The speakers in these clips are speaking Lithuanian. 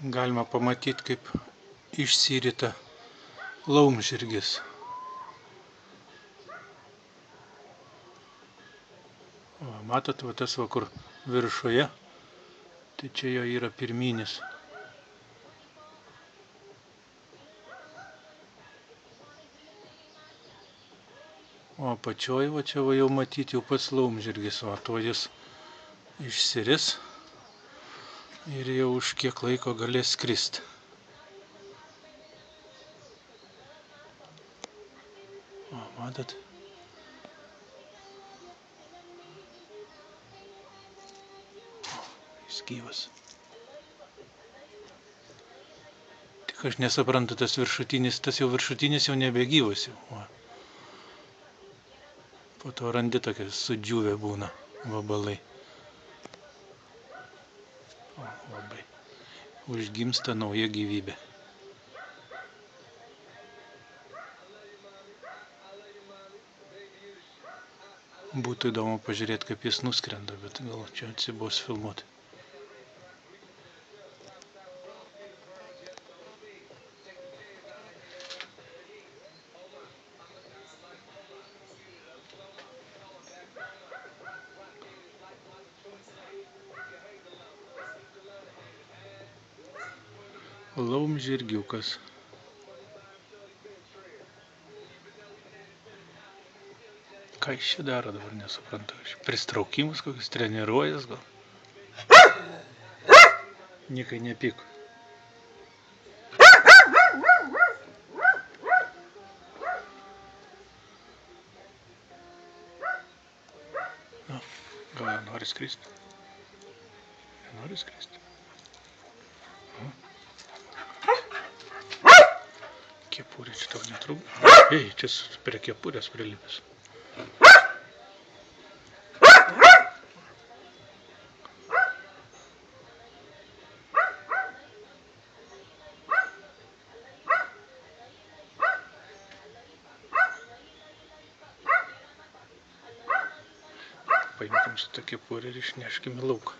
galima pamatyti, kaip išsirita laumžirgis. Va, matot, va tas va kur viršuje, tai čia jo yra pirminis. O apačioj va čia va jau matyti jau pats laumžirgis, o to jis išsiris ir jau už kiek laiko galės skristi. O, matot? Jis gyvas. Tik aš nesuprantu, tas jau viršutinis jau nebegyvas jau. O. Po to randi tokie sudžiūvę būna vabalai. O, labai. Užgimsta nauja gyvybė. Būtų įdomu pažiūrėti, kaip jis nuskrenda, bet gal čia atsibos filmuoti. Laumžirgiukas. Ką jis čia daro, dabar nesuprantu. Pristraukimus kokius treniruojas gal? Nikai nepyk. Gal jau nori skristi? Nenori skristi? Kepurė čia tau netrukdo. Ei, čia prie kepurės prilipęs. Paimkim šitą kepurę ir išneškim į lauką.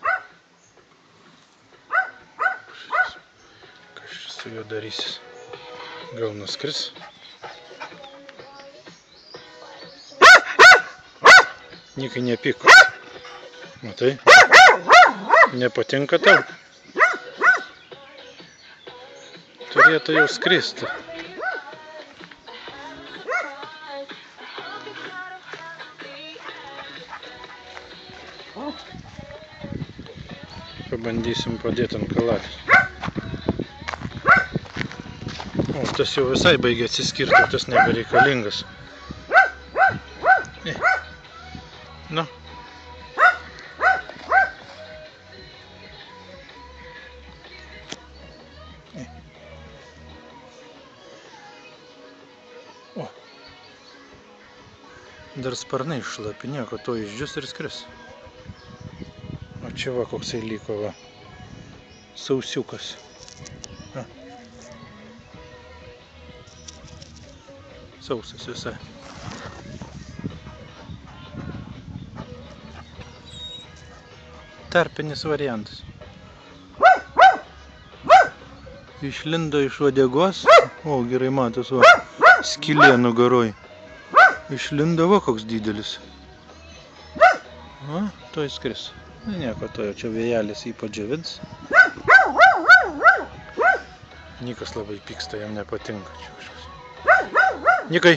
Kas su juo darysis? Gal nuskris? Nikai nepyk. Matai? Nepatinka tau? Turėtų jau skristi. Pabandysim padėti ant kalatės. O, tas jau visai baigė atsiskirti, tas nebereikalingas. Nu. O. Dar sparnai šlapi, nieko, to išdžius ir skris. O čia va koksai liko, va. Sausiukas. A. Sausas visai. Tarpinis variantas. Išlindo iš uodegos. O, gerai matos, va. Skylė nugaroj. Išlindo, va, koks didelis. O, to įskris. Nieko, to jau čia vėjelis jį padžiavins. Nikas labai pyksta, jam nepatinka čia kažkas. Nikai,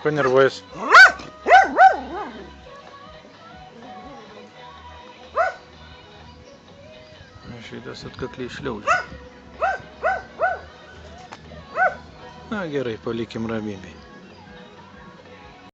ko nervuojas? Šitas atkakliai šliaužia. Na gerai, palikim ramybėj.